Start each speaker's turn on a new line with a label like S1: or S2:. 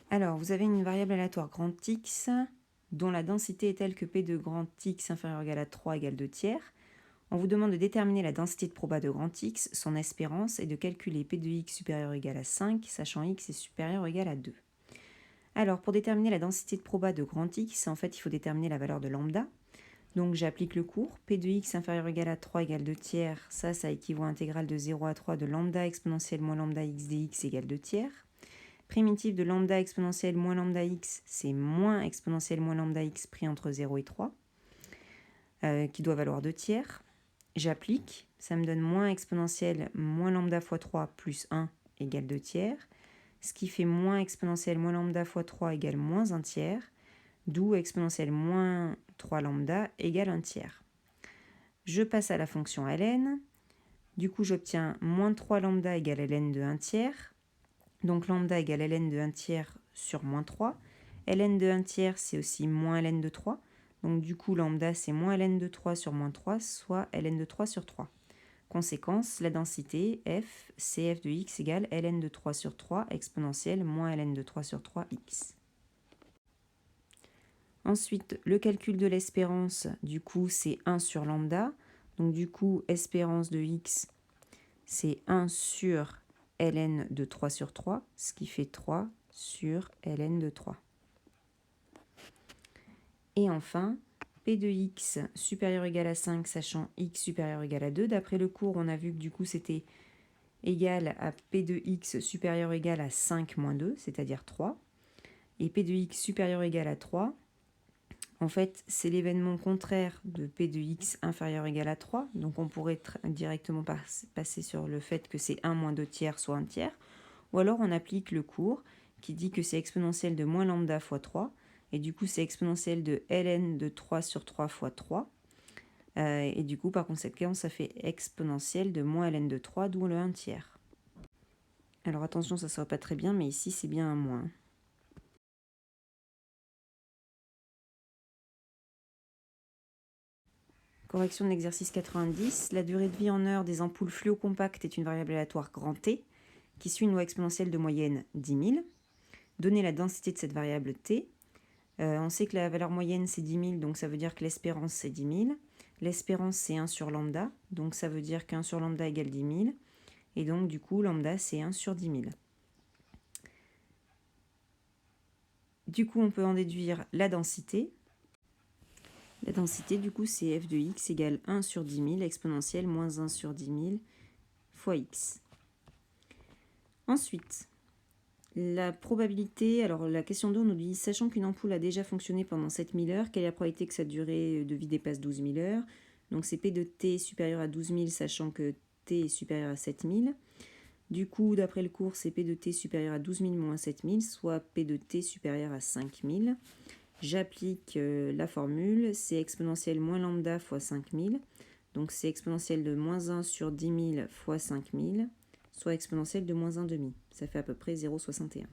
S1: Alors, vous avez une variable aléatoire grand X dont la densité est telle que P de grand X inférieur ou égal à 3 égale 2 tiers. On vous demande de déterminer la densité de proba de grand X, son espérance, et de calculer P de X supérieur ou égal à 5, sachant X est supérieur ou égal à 2. Alors, pour déterminer la densité de proba de grand X, en fait, il faut déterminer la valeur de lambda. Donc, j'applique le cours. P de X inférieur ou égal à 3 égale 2 tiers. Ça équivaut à intégrale de 0 à 3 de lambda exponentielle moins lambda x dx égale 2 tiers. Primitif de lambda exponentielle moins lambda x, c'est moins exponentielle moins lambda x pris entre 0 et 3, qui doit valoir 2 tiers. J'applique, ça me donne moins exponentielle moins lambda fois 3 plus 1 égale 2 tiers, ce qui fait moins exponentielle moins lambda fois 3 égale moins 1 tiers, d'où exponentielle moins 3 lambda égale 1 tiers. Je passe à la fonction ln, du coup j'obtiens moins 3 lambda égale ln de 1 tiers, donc lambda égale ln de 1 tiers sur moins 3. Ln de 1 tiers, c'est aussi moins ln de 3. Donc du coup, lambda, c'est moins ln de 3 sur moins 3, soit ln de 3 sur 3. Conséquence, la densité, f, c'est f de x égale ln de 3 sur 3 exponentielle moins ln de 3 sur 3 x. Ensuite, le calcul de l'espérance, du coup, c'est 1 sur lambda. Donc du coup, espérance de x, c'est 1 sur ln de 3 sur 3, ce qui fait 3 sur ln de 3. Et enfin, P de x supérieur ou égal à 5, sachant x supérieur ou égal à 2. D'après le cours, on a vu que du coup, c'était égal à P de x supérieur ou égal à 5 moins 2, c'est-à-dire 3. Et P de x supérieur ou égal à 3, en fait, c'est l'événement contraire de P de x inférieur ou égal à 3. Donc on pourrait directement passer sur le fait que c'est 1 moins 2 tiers, soit 1 tiers. Ou alors on applique le cours qui dit que c'est exponentielle de moins lambda fois 3. Et du coup, c'est exponentielle de ln de 3 sur 3 fois 3. Et du coup, par conséquent, ça fait exponentielle de moins ln de 3, d'où le 1 tiers. Alors attention, ça ne se voit pas très bien, mais ici, c'est bien un moins. Correction de l'exercice 90. La durée de vie en heures des ampoules fluocompactes est une variable aléatoire grand T qui suit une loi exponentielle de moyenne 10 000. Donnez la densité de cette variable T. On sait que la valeur moyenne, c'est 10 000, donc ça veut dire que l'espérance, c'est 10 000. L'espérance, c'est 1 sur lambda, donc ça veut dire qu'1 sur lambda égale 10 000. Et donc, du coup, lambda, c'est 1 sur 10 000. Du coup, on peut en déduire la densité. La densité, du coup, c'est f de x égale 1 sur 10 000 exponentielle moins 1 sur 10 000 fois x. Ensuite, la probabilité, alors la question 2 nous dit, sachant qu'une ampoule a déjà fonctionné pendant 7000 heures, quelle est la probabilité que sa durée de vie dépasse 12 000 heures? Donc c'est P de T supérieur à 12 000, sachant que T est supérieur à 7000. Du coup, d'après le cours, c'est P de T supérieur à 12 000 moins 7000, soit P de T supérieur à 5000. J'applique la formule, c'est exponentielle moins lambda fois 5000. Donc c'est exponentielle de moins 1 sur 10 000 fois 5000, soit exponentielle de moins 1,5. Ça fait à peu près 0,61.